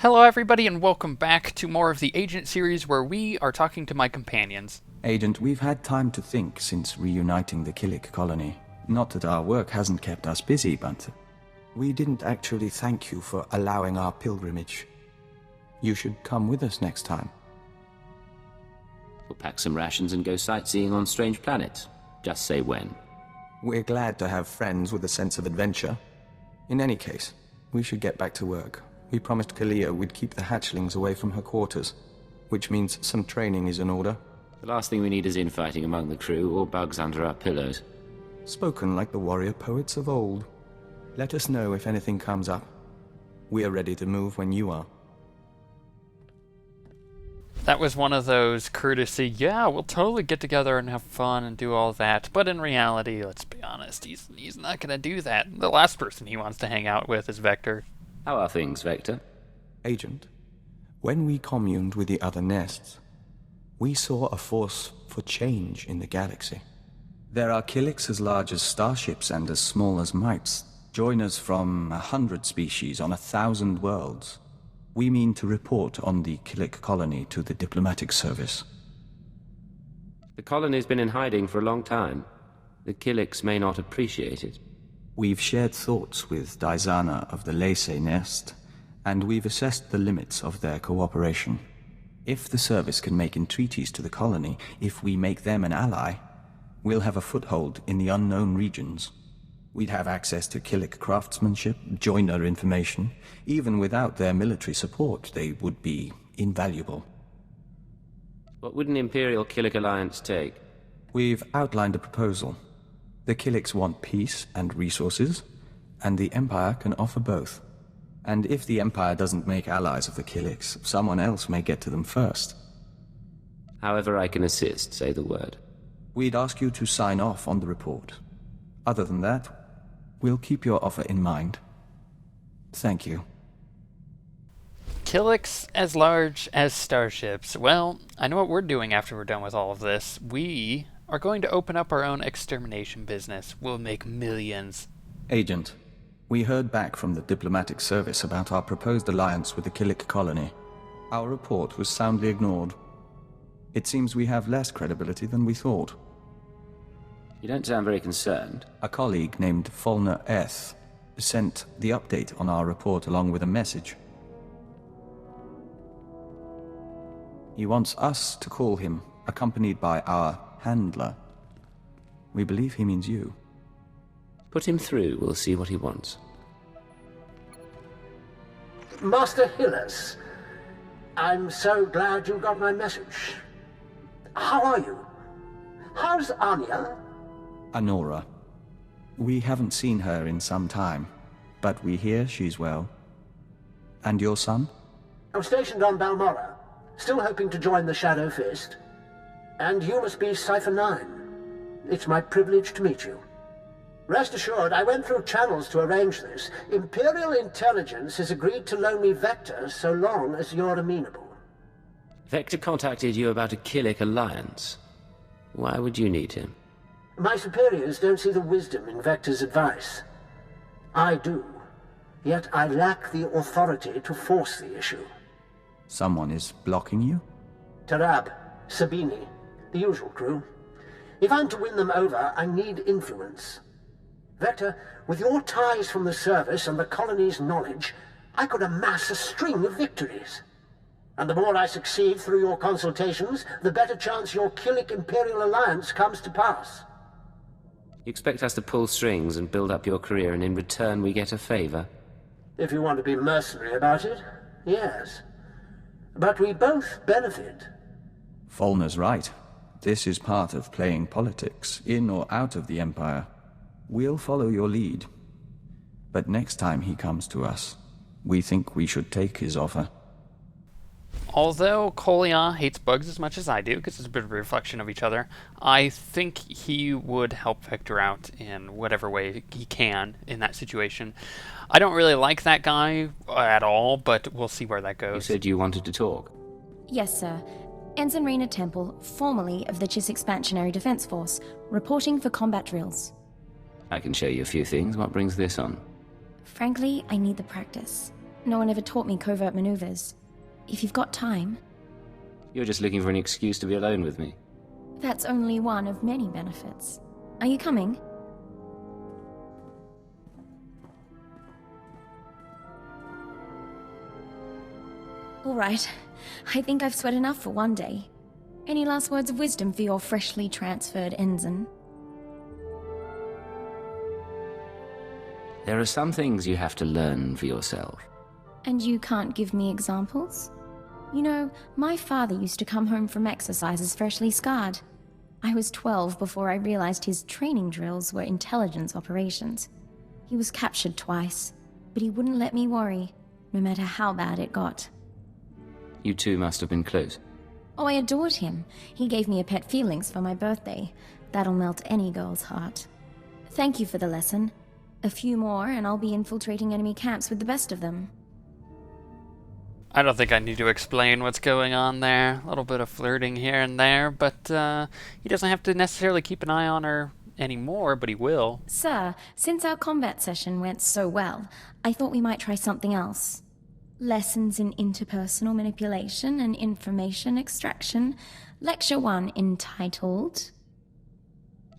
Hello everybody and welcome back to more of the Agent series where we are talking to my companions. Agent, we've had time to think since reuniting the Killik colony. Not that our work hasn't kept us busy, but we didn't actually thank you for allowing our pilgrimage. You should come with us next time. We'll pack some rations and go sightseeing on strange planets. Just say when. We're glad to have friends with a sense of adventure. In any case, we should get back to work. We promised Koliya we'd keep the hatchlings away from her quarters, which means some training is in order. The last thing we need is infighting among the crew or bugs under our pillows. Spoken like the warrior poets of old. Let us know if anything comes up. We are ready to move when you are. That was one of those courtesy, yeah, we'll totally get together and have fun and do all that, but in reality, let's be honest, he's not going to do that. The last person he wants to hang out with is Vector. How are things, Vector? Agent, when we communed with the other nests, we saw a force for change in the galaxy. There are Killiks as large as starships and as small as mites, joiners from 100 species on 1,000 worlds. We mean to report on the Killik colony to the diplomatic service. The colony's been in hiding for a long time. The Killiks may not appreciate it. We've shared thoughts with Daizana of the Legacy nest, and we've assessed the limits of their cooperation. If the service can make entreaties to the colony, if we make them an ally, we'll have a foothold in the unknown regions. We'd have access to Killik craftsmanship, joiner information. Even without their military support, they would be invaluable. What would an Imperial Killik alliance take? We've outlined a proposal. The Killiks want peace and resources, and the Empire can offer both. And if the Empire doesn't make allies of the Killiks, someone else may get to them first. However I can assist, say the word. We'd ask you to sign off on the report. Other than that, we'll keep your offer in mind. Thank you. Killiks as large as starships. Well, I know what we're doing after we're done with all of this. We are going to open up our own extermination business. We'll make millions. Agent, we heard back from the diplomatic service about our proposed alliance with the Killik colony. Our report was soundly ignored. It seems we have less credibility than we thought. You don't sound very concerned. A colleague named Faulkner sent the update on our report along with a message. He wants us to call him, accompanied by our handler. We believe he means you. Put him through, we'll see what he wants. Master Hillis, I'm so glad you got my message. How are you? How's Anya? Anora. We haven't seen her in some time, but we hear she's well. And your son? I'm stationed on Balmora, still hoping to join the Shadow Fist. And you must be Cipher 9. It's my privilege to meet you. Rest assured, I went through channels to arrange this. Imperial Intelligence has agreed to loan me Vector so long as you're amenable. Vector contacted you about a Killik alliance. Why would you need him? My superiors don't see the wisdom in Vector's advice. I do. Yet I lack the authority to force the issue. Someone is blocking you? Tarab, Sabini, the usual crew. If I'm to win them over, I need influence. Vector, with your ties from the service and the colony's knowledge, I could amass a string of victories. And the more I succeed through your consultations, the better chance your Killik Imperial Alliance comes to pass. You expect us to pull strings and build up your career, and in return we get a favor? If you want to be mercenary about it, yes. But we both benefit. Faulkner's right. This is part of playing politics, in or out of the Empire. We'll follow your lead. But next time he comes to us, we think we should take his offer. Although Koliya hates bugs as much as I do, because it's a bit of a reflection of each other, I think he would help Vector out in whatever way he can in that situation. I don't really like that guy at all, but we'll see where that goes. You said you wanted to talk. Yes, sir. Ensign Raina Temple, formerly of the Chiss Expansionary Defense Force, reporting for combat drills. I can show you a few things. What brings this on? Frankly, I need the practice. No one ever taught me covert maneuvers. If you've got time... You're just looking for an excuse to be alone with me. That's only one of many benefits. Are you coming? All right. I think I've sweat enough for one day. Any last words of wisdom for your freshly transferred ensign? There are some things you have to learn for yourself. And you can't give me examples? You know, my father used to come home from exercises freshly scarred. I was 12 before I realized his training drills were intelligence operations. He was captured twice, but he wouldn't let me worry, no matter how bad it got. You two must have been close. Oh, I adored him. He gave me a pet feelings for my birthday. That'll melt any girl's heart. Thank you for the lesson. A few more, and I'll be infiltrating enemy camps with the best of them. I don't think I need to explain what's going on there. A little bit of flirting here and there, but he doesn't have to necessarily keep an eye on her anymore, but he will. Sir, since our combat session went so well, I thought we might try something else. Lessons in interpersonal manipulation and information extraction. Lecture 1 entitled...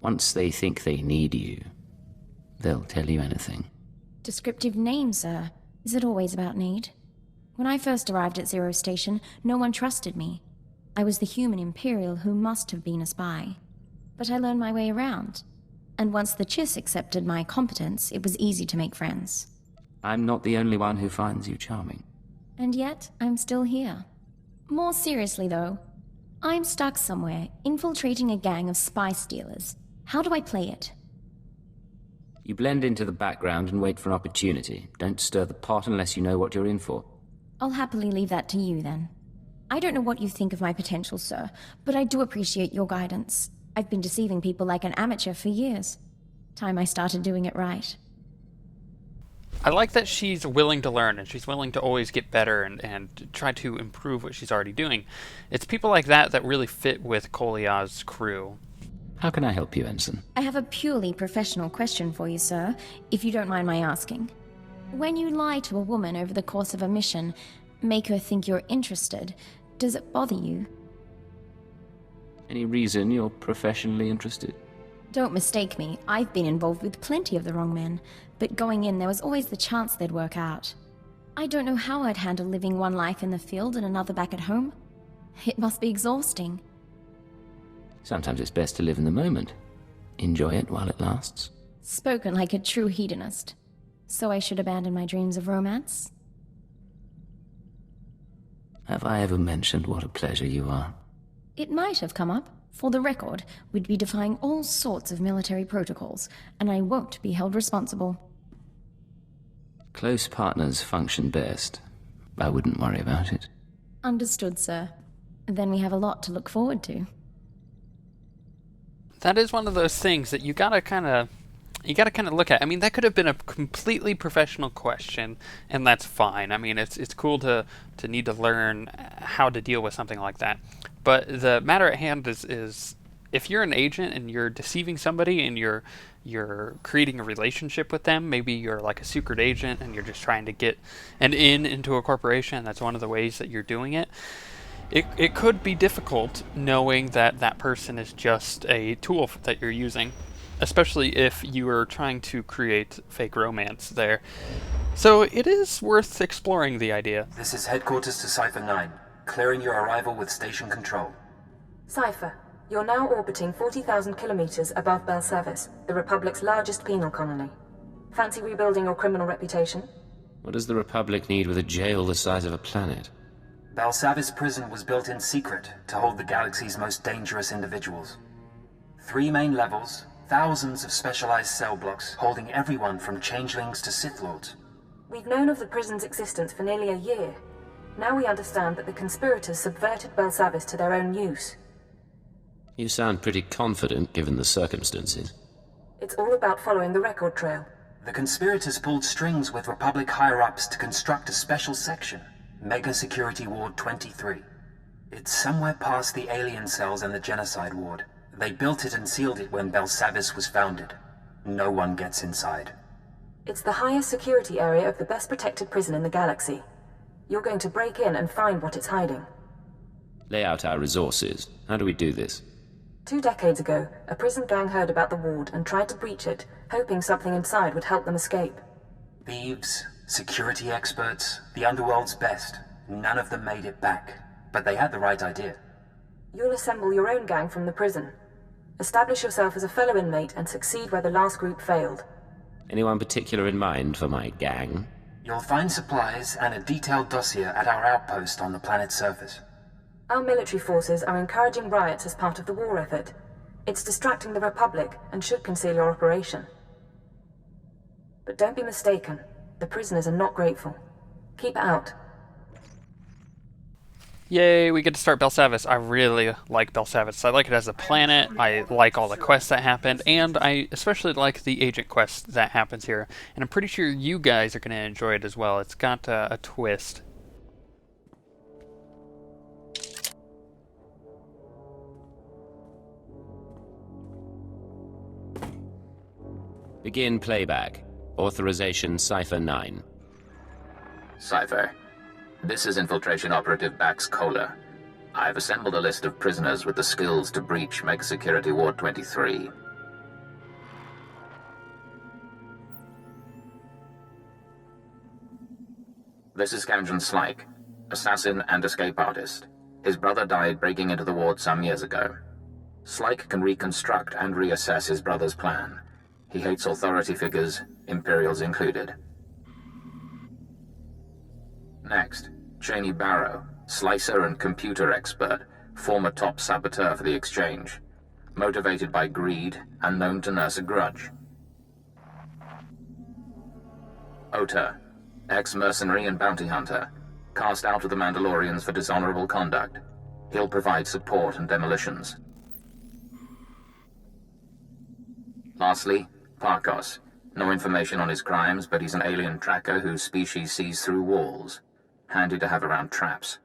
Once they think they need you, they'll tell you anything. Descriptive name, sir. Is it always about need? When I first arrived at Zero Station, no one trusted me. I was the human Imperial who must have been a spy. But I learned my way around. And once the Chiss accepted my competence, it was easy to make friends. I'm not the only one who finds you charming. And yet, I'm still here. More seriously, though, I'm stuck somewhere, infiltrating a gang of spy stealers. How do I play it? You blend into the background and wait for an opportunity. Don't stir the pot unless you know what you're in for. I'll happily leave that to you, then. I don't know what you think of my potential, sir, but I do appreciate your guidance. I've been deceiving people like an amateur for years. Time I started doing it right. I like that she's willing to learn, and she's willing to always get better and try to improve what she's already doing. It's people like that that really fit with Koliya's crew. How can I help you, Ensign? I have a purely professional question for you, sir, if you don't mind my asking. When you lie to a woman over the course of a mission, make her think you're interested, does it bother you? Any reason you're professionally interested? Don't mistake me, I've been involved with plenty of the wrong men, but going in there was always the chance they'd work out. I don't know how I'd handle living one life in the field and another back at home. It must be exhausting. Sometimes it's best to live in the moment. Enjoy it while it lasts. Spoken like a true hedonist. So I should abandon my dreams of romance? Have I ever mentioned what a pleasure you are? It might have come up. For the record, we'd be defying all sorts of military protocols, and I won't be held responsible. Close partners function best. I wouldn't worry about it. Understood, sir. Then we have a lot to look forward to. That is one of those things that you gotta kind of look at. I mean, that could have been a completely professional question, and that's fine. I mean, it's cool to need to learn how to deal with something like that. But the matter at hand is if you're an agent and you're deceiving somebody and you're creating a relationship with them, maybe you're like a secret agent and you're just trying to get an in into a corporation, that's one of the ways that you're doing it. It could be difficult knowing that that person is just a tool that you're using, especially if you are trying to create fake romance there. So it is worth exploring the idea. This is headquarters to Cypher 9, clearing your arrival with station control. Cypher, you're now orbiting 40,000 kilometers above Belsavis, the Republic's largest penal colony. Fancy rebuilding your criminal reputation? What does the Republic need with a jail the size of a planet? Belsavis prison was built in secret to hold the galaxy's most dangerous individuals. 3 main levels, thousands of specialized cell blocks holding everyone from changelings to Sith Lords. We've known of the prison's existence for nearly a year. Now we understand that the conspirators subverted Belsavis to their own use. You sound pretty confident given the circumstances. It's all about following the record trail. The conspirators pulled strings with Republic higher-ups to construct a special section, Mega Security Ward 23. It's somewhere past the alien cells and the genocide ward. They built it and sealed it when Belsavis was founded. No one gets inside. It's the highest security area of the best protected prison in the galaxy. You're going to break in and find what it's hiding. Lay out our resources. How do we do this? 2 decades ago, a prison gang heard about the ward and tried to breach it, hoping something inside would help them escape. Thieves, security experts, the underworld's best. None of them made it back. But they had the right idea. You'll assemble your own gang from the prison. Establish yourself as a fellow inmate and succeed where the last group failed. Anyone particular in mind for my gang? You'll find supplies and a detailed dossier at our outpost on the planet's surface. Our military forces are encouraging riots as part of the war effort. It's distracting the Republic and should conceal your operation. But don't be mistaken. The prisoners are not grateful. Keep it out. Yay, we get to start Belsavis. I really like Belsavis. I like it as a planet, I like all the quests that happened, and I especially like the agent quest that happens here. And I'm pretty sure you guys are going to enjoy it as well. It's got a twist. Begin playback. Authorization Cipher 9. Cipher. This is Infiltration Operative Bax Koliya. I've assembled a list of prisoners with the skills to breach Mega Security Ward 23. This is Camden Slyke, assassin and escape artist. His brother died breaking into the ward some years ago. Slyke can reconstruct and reassess his brother's plan. He hates authority figures, Imperials included. Next, Cheney Barrow, slicer and computer expert, former top saboteur for the Exchange. Motivated by greed and known to nurse a grudge. Ota, ex-mercenary and bounty hunter, cast out of the Mandalorians for dishonorable conduct. He'll provide support and demolitions. Lastly, Parkos. No information on his crimes, but he's an alien tracker whose species sees through walls. Handy to have around traps.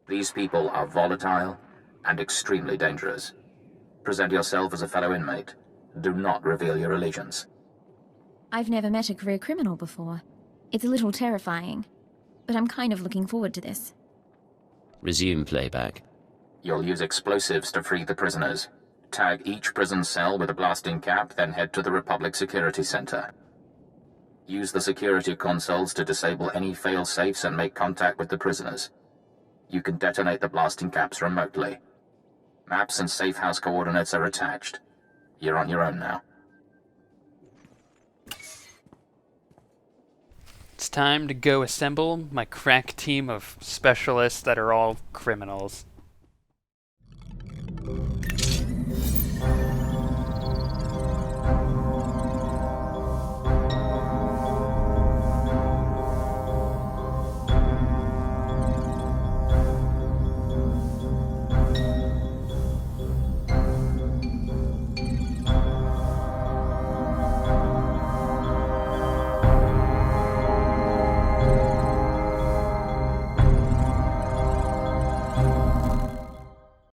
These people are volatile and extremely dangerous. Present yourself as a fellow inmate. Do not reveal your allegiance. I've never met a career criminal before. It's a little terrifying, but I'm kind of looking forward to this. Resume playback. You'll use explosives to free the prisoners. Tag each prison cell with a blasting cap, then head to the Republic Security Center. Use the security consoles to disable any fail-safes and make contact with the prisoners. You can detonate the blasting caps remotely. Maps and safe house coordinates are attached. You're on your own now. It's time to go assemble my crack team of specialists that are all criminals.